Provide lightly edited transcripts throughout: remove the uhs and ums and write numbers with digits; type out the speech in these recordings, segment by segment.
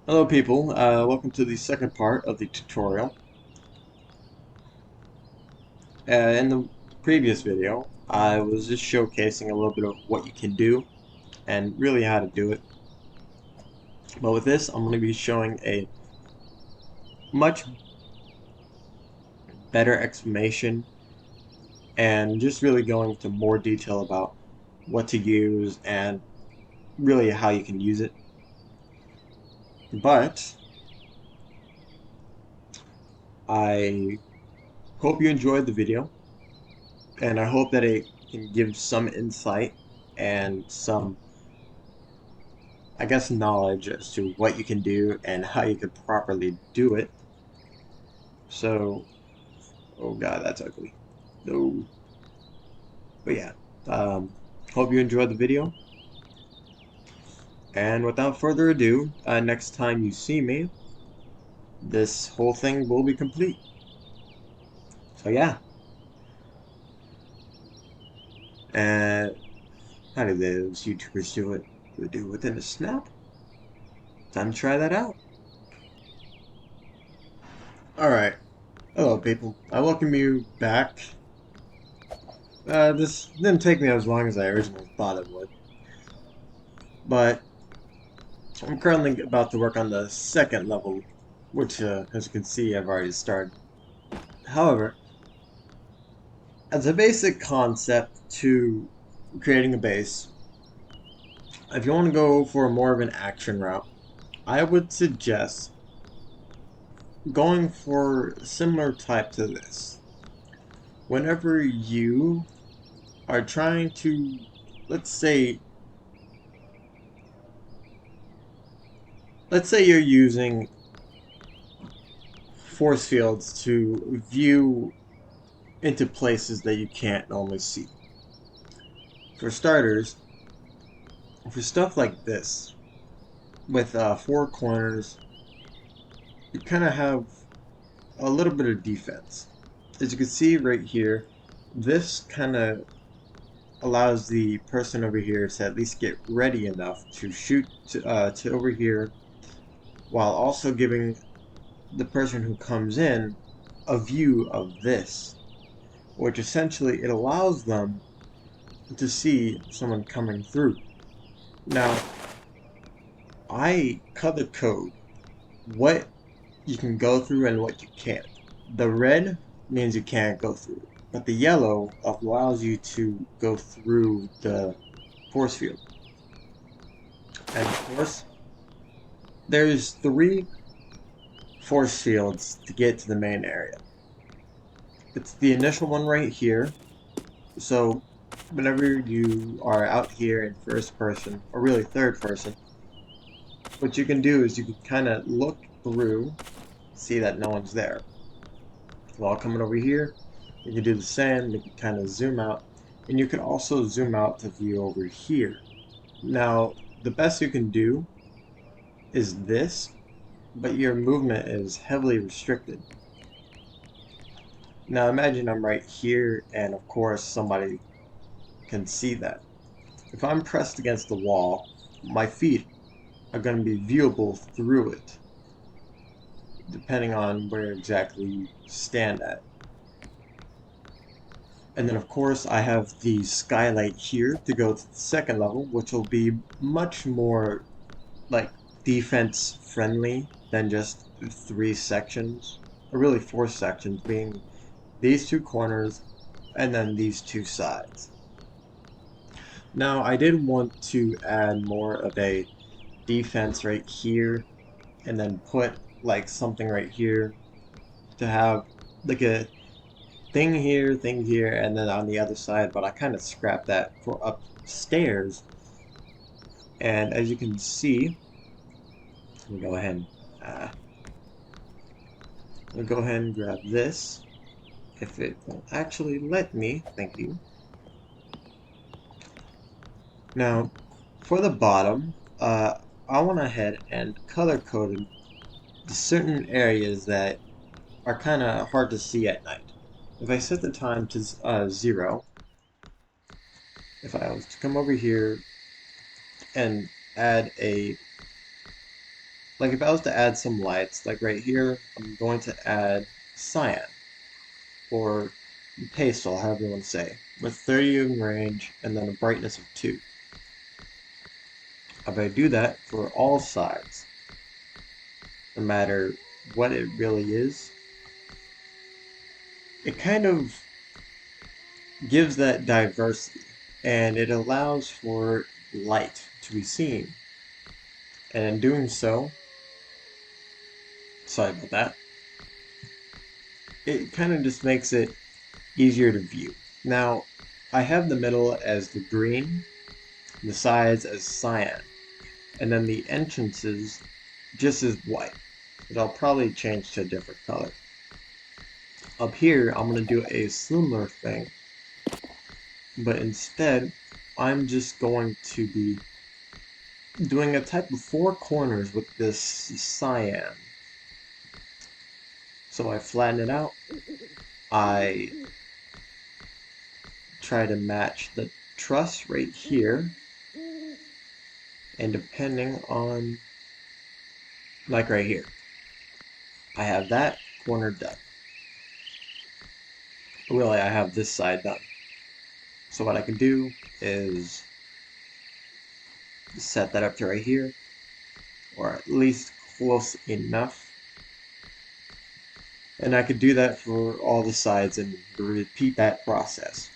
Hello people, welcome to the second part of the tutorial. In the previous video, I was just showcasing a little bit of what you can do and really how to do it. But with this, I'm going to be showing a much better explanation and just really going into more detail about what to use and really how you can use it. But I hope you enjoyed the video and I hope that it can give some insight and some knowledge as to what you can do and how you could properly do it. So, oh god, that's ugly. No. But yeah, um, hope you enjoyed the video. And without further ado, next time you see me, this whole thing will be complete. So yeah, and how do those YouTubers do it? Do they do it within a snap? Time to try that out. Alright, hello people. I welcome you back. This didn't take me as long as I originally thought it would. But I'm currently about to work on the second level, which, as you can see, I've already started. However, as a basic concept to creating a base, if you want to go for more of an action route, I would suggest going for similar type to this. Whenever you are trying to, let's say, you're using force fields to view into places that you can't normally see. For starters, for stuff like this, with four corners, you kind of have a little bit of defense. As you can see right here, this kind of allows the person over here to at least get ready enough to shoot to over here, while also giving the person who comes in a view of this, which essentially it allows them to see someone coming through. Now, I color code what you can go through and what you can't. The red means you can't go through, but the yellow allows you to go through the force field. And of course, there's three force fields to get to the main area. It's the initial one right here. So whenever you are out here in first person, or really third person, what you can do is you can kind of look through, see that no one's there. While coming over here, you can do the same. You can kind of zoom out, and you can also zoom out to view over here. Now, the best you can do is this, but your movement is heavily restricted. Now imagine I'm right here, and of course somebody can see that. If I'm pressed against the wall, my feet are going to be viewable through it, depending on where exactly you stand at. And then of course I have the skylight here to go to the second level, which will be much more like defense friendly than just three sections, or really four sections, being these two corners and then these two sides. Now I did want to add more of a defense right here and then put like something right here to have like a thing here, and then on the other side, but I kind of scrapped that for upstairs. And as you can see, let me go ahead and grab this. If it will actually let me, thank you. Now, for the bottom, I went ahead and color coded certain areas that are kind of hard to see at night. If I set the time to 0, if I was to come over here and add a Like if I was to add some lights, like right here, I'm going to add cyan or pastel, however you want to say, with 30 in range and then a brightness of 2. If I do that for all sides, no matter what it really is, it kind of gives that diversity and it allows for light to be seen. And in doing so, sorry about that, it kind of just makes it easier to view. Now, I have the middle as the green, the sides as cyan, and then the entrances just as white, but I'll probably change to a different color. Up here, I'm going to do a similar thing, but instead, I'm just going to be doing a type of 4 corners with this cyan. So I flatten it out, I try to match the truss right here, and depending on, like right here, I have that corner done. Really, I have this side done. So what I can do is set that up to right here, or at least close enough. And I could do that for all the sides and repeat that process.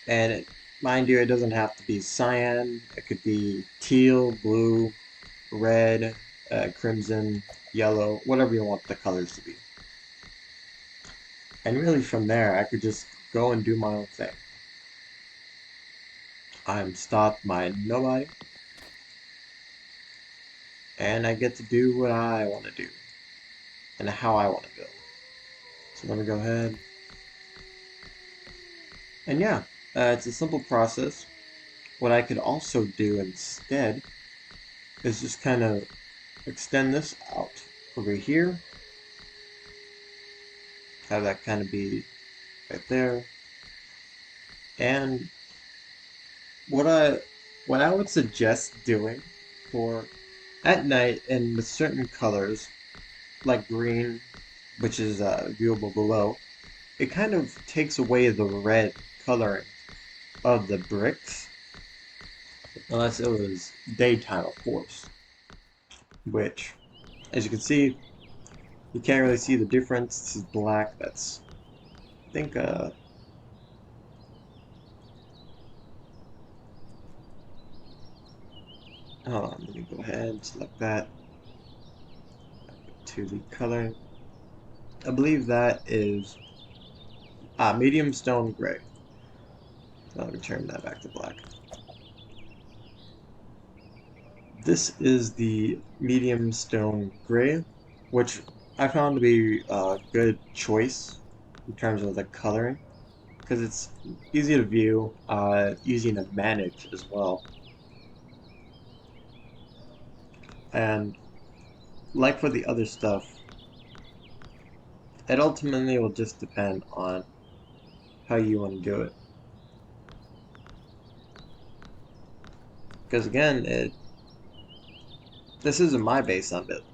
And mind you, it doesn't have to be cyan. It could be teal, blue, red, crimson, yellow, whatever you want the colors to be. And really from there, I could just go and do my own thing. I'm stopped by nobody. And I get to do what I want to do. And how I want to build. So let me go ahead. And yeah, it's a simple process. What I could also do instead is just kind of extend this out over here. Have that kind of be right there. And what I would suggest doing for at night and with certain colors like green, which is viewable below, it kind of takes away the red coloring of the bricks, unless it was daytime, of course. Which, as you can see, you can't really see the difference. This is black. That's, I think, hold on, let me go ahead and select that to the coloring. I believe that is medium stone gray. Let me turn that back to black. This is the medium stone gray, which I found to be a good choice in terms of the coloring, because it's easy to view, easy to manage as well. And like for the other stuff, it ultimately will just depend on how you want to do it. Because again, this isn't my base I'm building.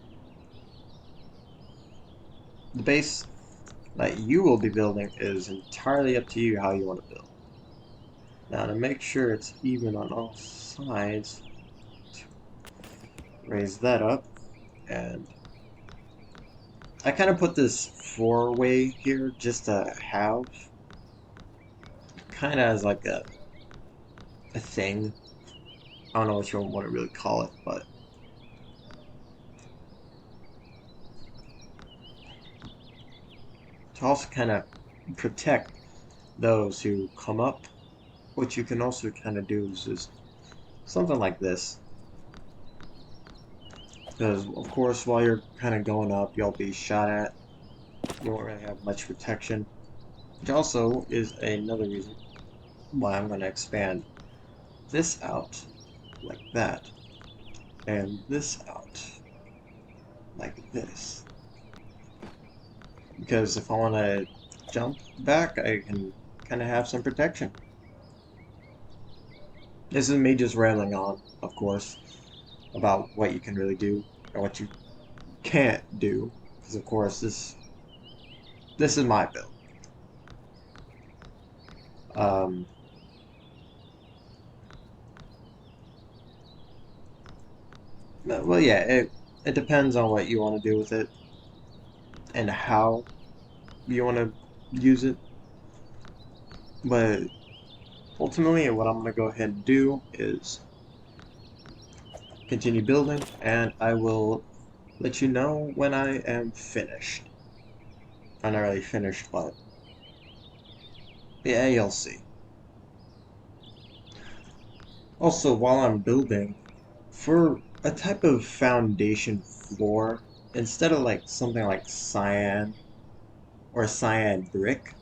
The base that you will be building is entirely up to you how you want to build. Now to make sure it's even on all sides, raise that up, and I kind of put this 4-way here just to have kind of as like a thing. I don't know what you want to really call it, but to also kind of protect those who come up. What you can also kind of do is just something like this. Because, of course, while you're kind of going up, you'll be shot at. You won't really have much protection. Which also is another reason why I'm going to expand this out like that. And this out like this. Because if I want to jump back, I can kind of have some protection. This is me just railing on, of course, about what you can really do and what you can't do, because of course this is my build. Um, well, yeah, it depends on what you want to do with it and how you want to use it. But ultimately, what I'm going to go ahead and do is continue building, and I will let you know when I am finished. I'm not really finished, but yeah, you'll see. Also, while I'm building, for a type of foundation floor, instead of like something like cyan or cyan brick,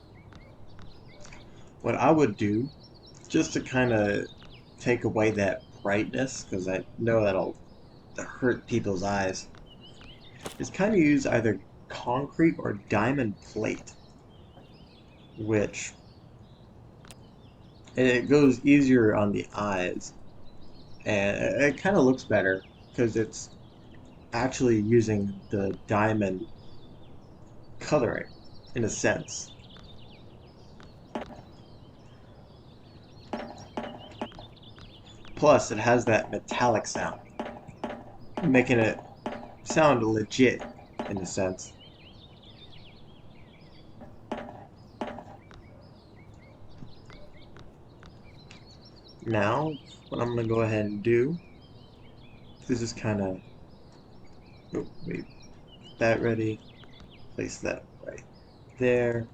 what I would do, just to kind of take away that brightness, because I know that'll hurt people's eyes, is kind of use either concrete or diamond plate, which it goes easier on the eyes, and it kind of looks better because it's actually using the diamond coloring in a sense. Plus, it has that metallic sound, making it sound legit in a sense. Now, what I'm going to go ahead and do, this is kind of, oh, wait, get that ready, place that right there,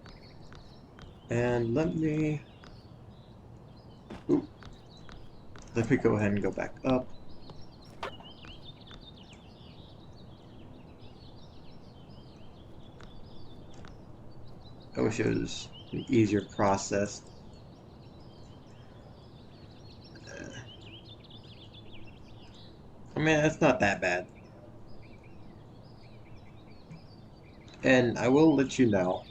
and oop, let me go ahead and go back up. I wish it was an easier process. I mean, it's not that bad. And I will let you know,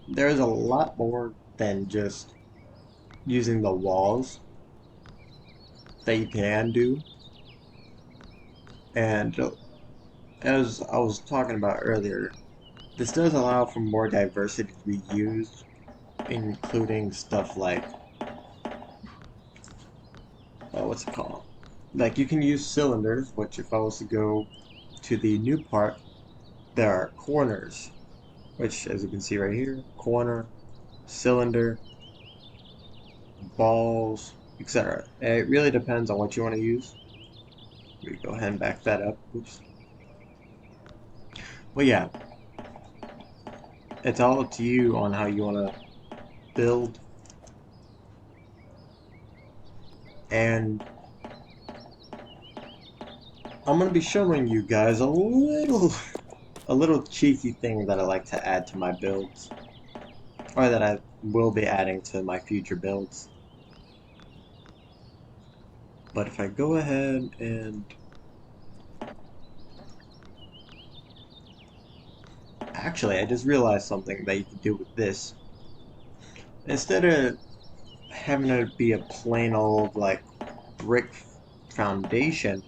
there's a lot more than just using the walls that you can do. And as I was talking about earlier, this does allow for more diversity to be used, including stuff like, what's it called? Like you can use cylinders, which if I was to go to the new part, there are corners, which as you can see right here, corner, cylinder, balls, etc. It really depends on what you want to use. We go ahead and back that up. Oops. Well, yeah, it's all up to you on how you want to build. And I'm going to be showing you guys a little cheeky thing that I like to add to my builds, or that I will be adding to my future builds. But if I go ahead and actually, I just realized something that you can do with this. Instead of having it be a plain old like brick foundation,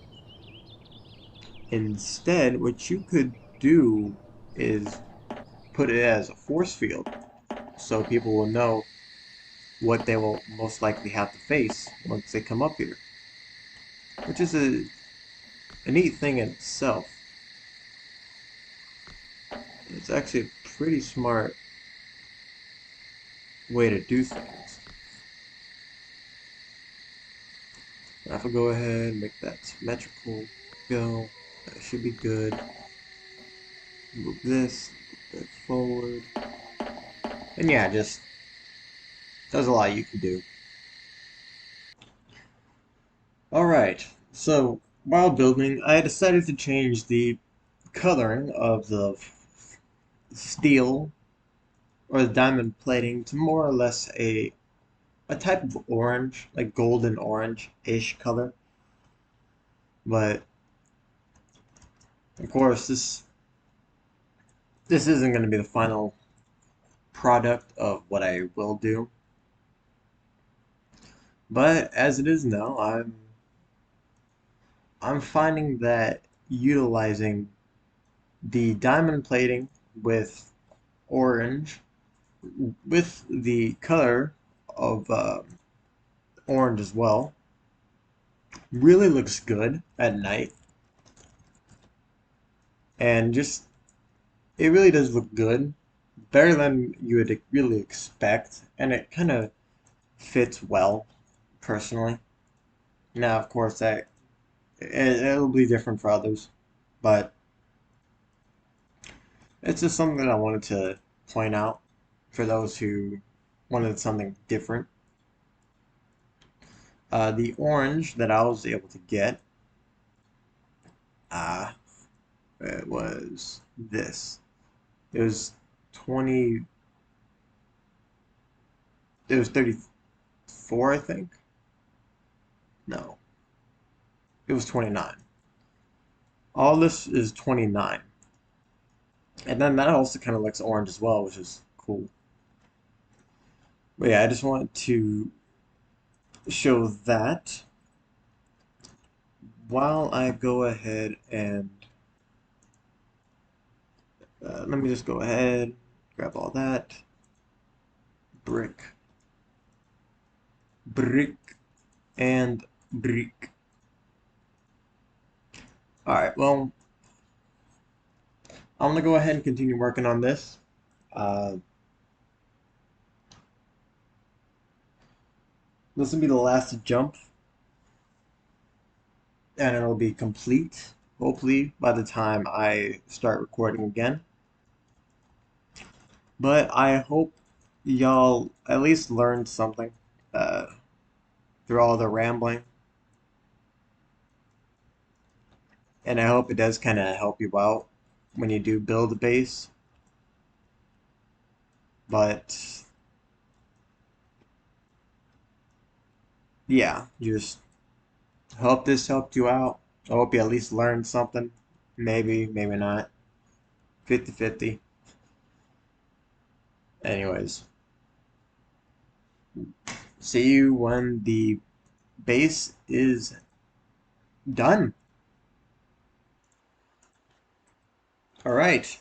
instead what you could do is put it as a force field so people will know what they will most likely have to face once they come up here, which is a neat thing in itself. It's actually a pretty smart way to do things. Now if I go ahead and make that symmetrical go, that should be good. Move this, move that forward. And yeah, just there's a lot you can do. Alright, so while building, I decided to change the coloring of the steel or the diamond plating to more or less a type of orange, like golden orange-ish color. But of course, this isn't going to be the final product of what I will do. But as it is now, I'm finding that utilizing the diamond plating with orange, with the color of orange as well, really looks good at night, and just it really does look good, better than you would really expect, and it kind of fits well, personally. Now, of course, it'll be different for others, but it's just something that I wanted to point out for those who wanted something different. The orange that I was able to get, uh, it was this. It was 20, it was 34, I think. No, it was 29. All this is 29. And then that also kind of looks orange as well, which is cool. But yeah, I just wanted to show that while I go ahead and let me just go ahead, grab all that. Brick, brick, and brick. Alright, well, I'm gonna go ahead and continue working on this. Uh, this will be the last jump, and it'll be complete, hopefully, by the time I start recording again. But I hope y'all at least learned something uh, through all the rambling, and I hope it does kind of help you out when you do build a base. But yeah, just hope this helped you out. I hope you at least learned something. Maybe, maybe not. 50-50. Anyways, see you when the base is done. Alright,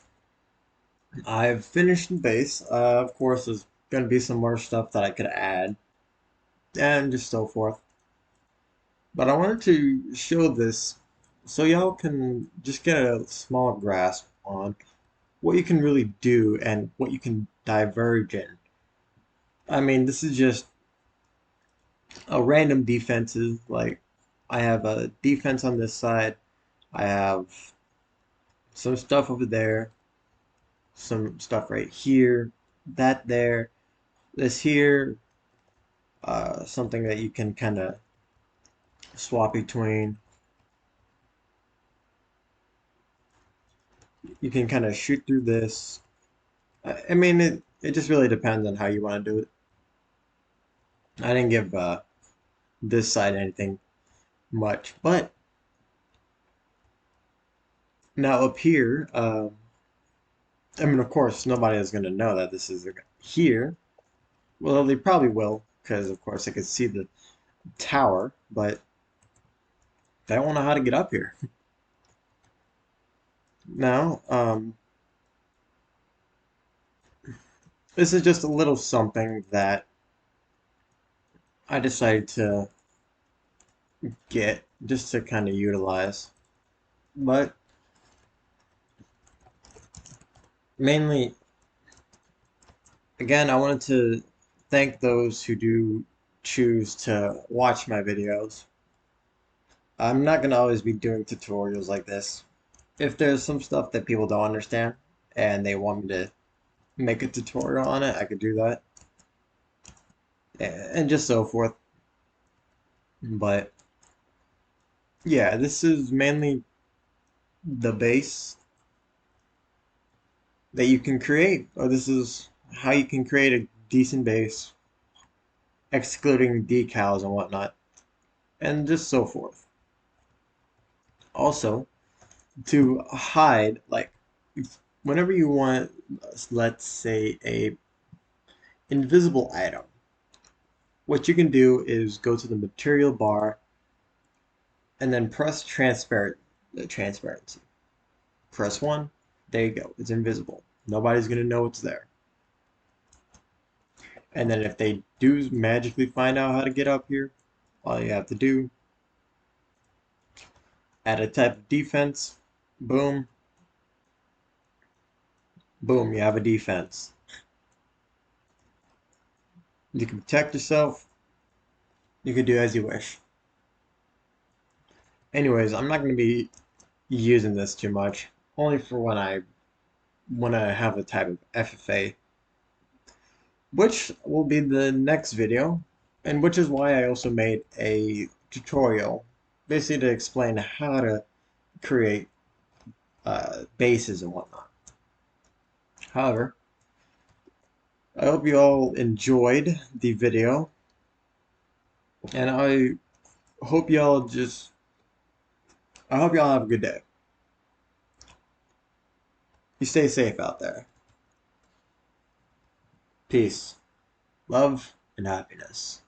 I've finished the base. Of course, there's going to be some more stuff that I could add, and just so forth. But I wanted to show this so y'all can just get a small grasp on what you can really do and what you can diverge in. I mean, this is just a random defenses. Like, I have a defense on this side. I have some stuff over there. Some stuff right here. That there. This here. Something that you can kind of swap between. You can kind of shoot through this. I mean, it just really depends on how you want to do it. I didn't give this side anything much, but now up here, I mean, of course, nobody is going to know that this is here. Well, they probably will, because of course I could see the tower, but they don't know how to get up here. Now, this is just a little something that I decided to get just to kind of utilize. But mainly, again, I wanted to thank those who do choose to watch my videos. I'm not going to always be doing tutorials like this. If there's some stuff that people don't understand and they want me to make a tutorial on it, I could do that. And just so forth. But yeah, this is mainly the base that you can create, or this is how you can create a decent base, excluding decals and whatnot, and just so forth. Also, to hide, like, whenever you want, let's say, a invisible item, what you can do is go to the material bar and then press transparency. Press 1, There you go. It's invisible. Nobody's gonna know it's there. And then if they do magically find out how to get up here, all you have to do, add a type of defense, boom, boom, you have a defense. You can protect yourself. You can do as you wish. Anyways, I'm not going to be using this too much, only for when I want to have a type of FFA, which will be the next video, and which is why I also made a tutorial, basically to explain how to create bases and whatnot. However, I hope you all enjoyed the video, and hope y'all just, I hope y'all have a good day. You stay safe out there. Peace, love, and happiness.